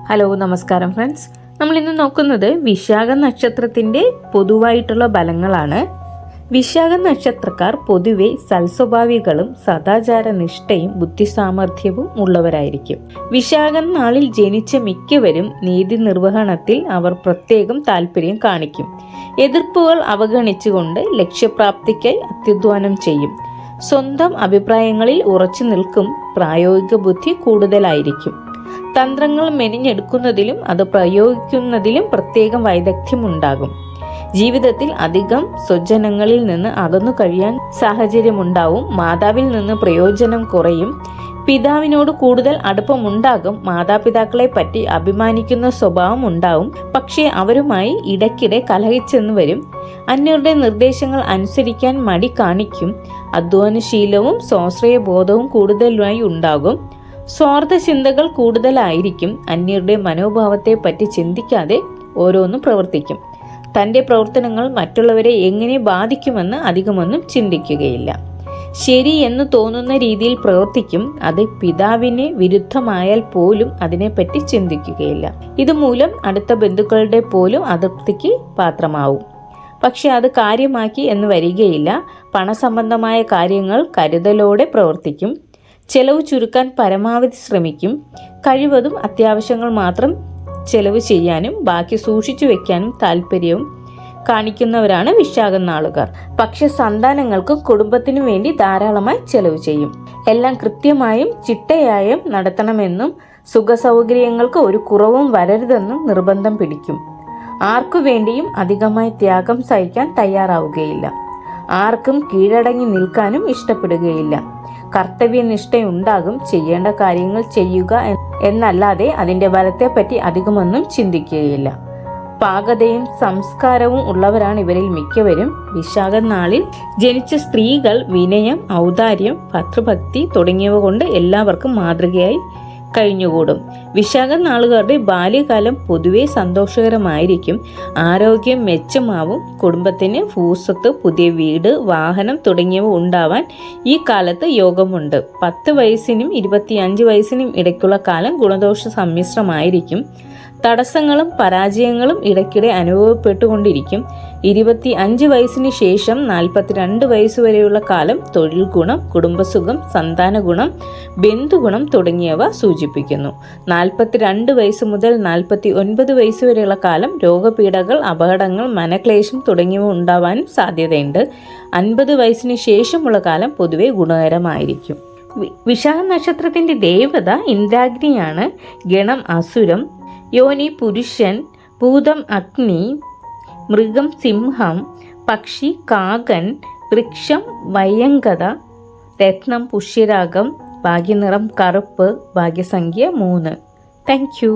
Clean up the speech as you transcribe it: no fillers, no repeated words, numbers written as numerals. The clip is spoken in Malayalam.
ഹലോ, നമസ്കാരം ഫ്രണ്ട്സ്. നമ്മൾ ഇന്ന് നോക്കുന്നത് വിശാഖ നക്ഷത്രത്തിൻ്റെ പൊതുവായിട്ടുള്ള ഫലങ്ങളാണ്. വിശാഖ നക്ഷത്രക്കാർ പൊതുവെ സൽസ്വഭാവികളും സദാചാര നിഷ്ഠയും ബുദ്ധിസാമർഥ്യവും ഉള്ളവരായിരിക്കും. വിശാഖം നാളിൽ ജനിച്ച മിക്കവരും നീതി നിർവഹണത്തിൽ അവർ പ്രത്യേകം താല്പര്യം കാണിക്കും. എതിർപ്പുകൾ അവഗണിച്ചുകൊണ്ട് ലക്ഷ്യപ്രാപ്തിക്കായി അത്യുദ്ധാനം ചെയ്യും. സ്വന്തം അഭിപ്രായങ്ങളിൽ ഉറച്ചു നിൽക്കും. പ്രായോഗിക ബുദ്ധി കൂടുതലായിരിക്കും. തന്ത്രങ്ങൾ മെനഞ്ഞെടുക്കുന്നതിലും അത് പ്രയോഗിക്കുന്നതിലും പ്രത്യേകം വൈദഗ്ധ്യമുണ്ടാകും. ജീവിതത്തിൽ അധികം സ്വജനങ്ങളിൽ നിന്ന് അകന്നു കഴിയാൻ സാഹചര്യമുണ്ടാവും. മാതാവിൽ നിന്ന് പ്രയോജനം കുറയും. പിതാവിനോട് കൂടുതൽ അടുപ്പമുണ്ടാകും. മാതാപിതാക്കളെ പറ്റി അഭിമാനിക്കുന്ന സ്വഭാവം ഉണ്ടാവും. പക്ഷേ അവരുമായി ഇടയ്ക്കിടെ കലഹിച്ചെന്ന് വരും. അന്യരുടെ നിർദ്ദേശങ്ങൾ അനുസരിക്കാൻ മടി കാണിക്കും. അധ്വാനശീലവും സ്വാശ്രയബോധവും കൂടുതലായി ഉണ്ടാകും. സ്വാർത്ഥ ചിന്തകൾ കൂടുതലായിരിക്കും. അന്യരുടെ മനോഭാവത്തെ പറ്റി ചിന്തിക്കാതെ ഓരോന്നും പ്രവർത്തിക്കും. തൻ്റെ പ്രവർത്തനങ്ങൾ മറ്റുള്ളവരെ എങ്ങനെ ബാധിക്കുമെന്ന് അധികമൊന്നും ചിന്തിക്കുകയില്ല. ശരി എന്ന് തോന്നുന്ന രീതിയിൽ പ്രവർത്തിക്കും. അത് പിതാവിന് വിരുദ്ധമായാൽ പോലും അതിനെപ്പറ്റി ചിന്തിക്കുകയില്ല. ഇതുമൂലം അടുത്ത ബന്ധുക്കളുടെ പോലും അതൃപ്തിക്ക് പാത്രമാവും. പക്ഷെ അത് കാര്യമാക്കി എന്ന് വരികയില്ല. പണസംബന്ധമായ കാര്യങ്ങൾ കരുതലോടെ പ്രവർത്തിക്കും. ചെലവ് ചുരുക്കാൻ പരമാവധി ശ്രമിക്കും. കഴിവതും അത്യാവശ്യങ്ങൾ മാത്രം ചെലവ് ചെയ്യാനും ബാക്കി സൂക്ഷിച്ചു വെക്കാനും താല്പര്യവും കാണിക്കുന്നവരാണ് വിശാഖം നാളുകാർ. പക്ഷെ സന്താനങ്ങൾക്കും കുടുംബത്തിനു വേണ്ടി ധാരാളമായി ചെലവ് ചെയ്യും. എല്ലാം കൃത്യമായും ചിട്ടയായും നടത്തണമെന്നും സുഖസൗകര്യങ്ങൾക്ക് ഒരു കുറവും വരരുതെന്നും നിർബന്ധം പിടിക്കും. ആർക്കു വേണ്ടിയും അധികമായി ത്യാഗം സഹിക്കാൻ തയ്യാറാവുകയില്ല. ആർക്കും കീഴടങ്ങി നിൽക്കാനും ഇഷ്ടപ്പെടുകയില്ല. കർത്തവ്യനിഷ്ഠയുണ്ടാകും. ചെയ്യേണ്ട കാര്യങ്ങൾ ചെയ്യുക എന്നല്ലാതെ അതിൻ്റെ ഫലത്തെപ്പറ്റി അധികമൊന്നും ചിന്തിക്കുകയില്ല. പാകതയും സംസ്കാരവും ഉള്ളവരാണ് ഇവരിൽ മിക്കവരും. വിശാഖം നാളിൽ ജനിച്ച സ്ത്രീകൾ വിനയം, ഔദാര്യം, ഭർതൃഭക്തി തുടങ്ങിയവ കൊണ്ട് എല്ലാവർക്കും മാതൃകയായി കഴിഞ്ഞുകൂടും. വിശാഖം നാളുകാരുടെ ബാല്യകാലം പൊതുവെ സന്തോഷകരമായിരിക്കും. ആരോഗ്യം മെച്ചമാവും. കുടുംബത്തിന് ഭൂസ്വത്ത്, പുതിയ വീട്, വാഹനം തുടങ്ങിയവ ഉണ്ടാവാൻ ഈ കാലത്ത് യോഗമുണ്ട്. 10 വയസ്സിനും 25 വയസ്സിനും ഇടയ്ക്കുള്ള കാലം ഗുണദോഷ സമ്മിശ്രമായിരിക്കും. തടസ്സങ്ങളും പരാജയങ്ങളും ഇടയ്ക്കിടെ അനുഭവപ്പെട്ടുകൊണ്ടിരിക്കും. 25 വയസ്സിന് ശേഷം 42 വയസ്സുവരെയുള്ള കാലം തൊഴിൽ ഗുണം, കുടുംബസുഖം, സന്താന ഗുണം, ബന്ധുഗുണം തുടങ്ങിയവ സൂചിപ്പിക്കുന്നു. 42 വയസ്സ് മുതൽ 49 വയസ്സുവരെയുള്ള കാലം രോഗപീഠകൾ, അപകടങ്ങൾ, മനക്ലേശം തുടങ്ങിയവ ഉണ്ടാവാനും സാധ്യതയുണ്ട്. 50 വയസ്സിന് ശേഷമുള്ള കാലം പൊതുവെ ഗുണകരമായിരിക്കും. വിശാഖ നക്ഷത്രത്തിൻ്റെ ദേവത ഇന്ദ്രാഗ്നിയാണ്. ഗണം അസുരം, യോനി പുരുഷൻ, ഭൂതം അഗ്നി, മൃഗം സിംഹം, പക്ഷി കാകൻ, വൃക്ഷം വയ്യങ്കത, രത്നം പുഷ്യരാഗം, ഭാഗ്യനിറം കറുപ്പ്, ഭാഗ്യസംഖ്യ 3. Thank you.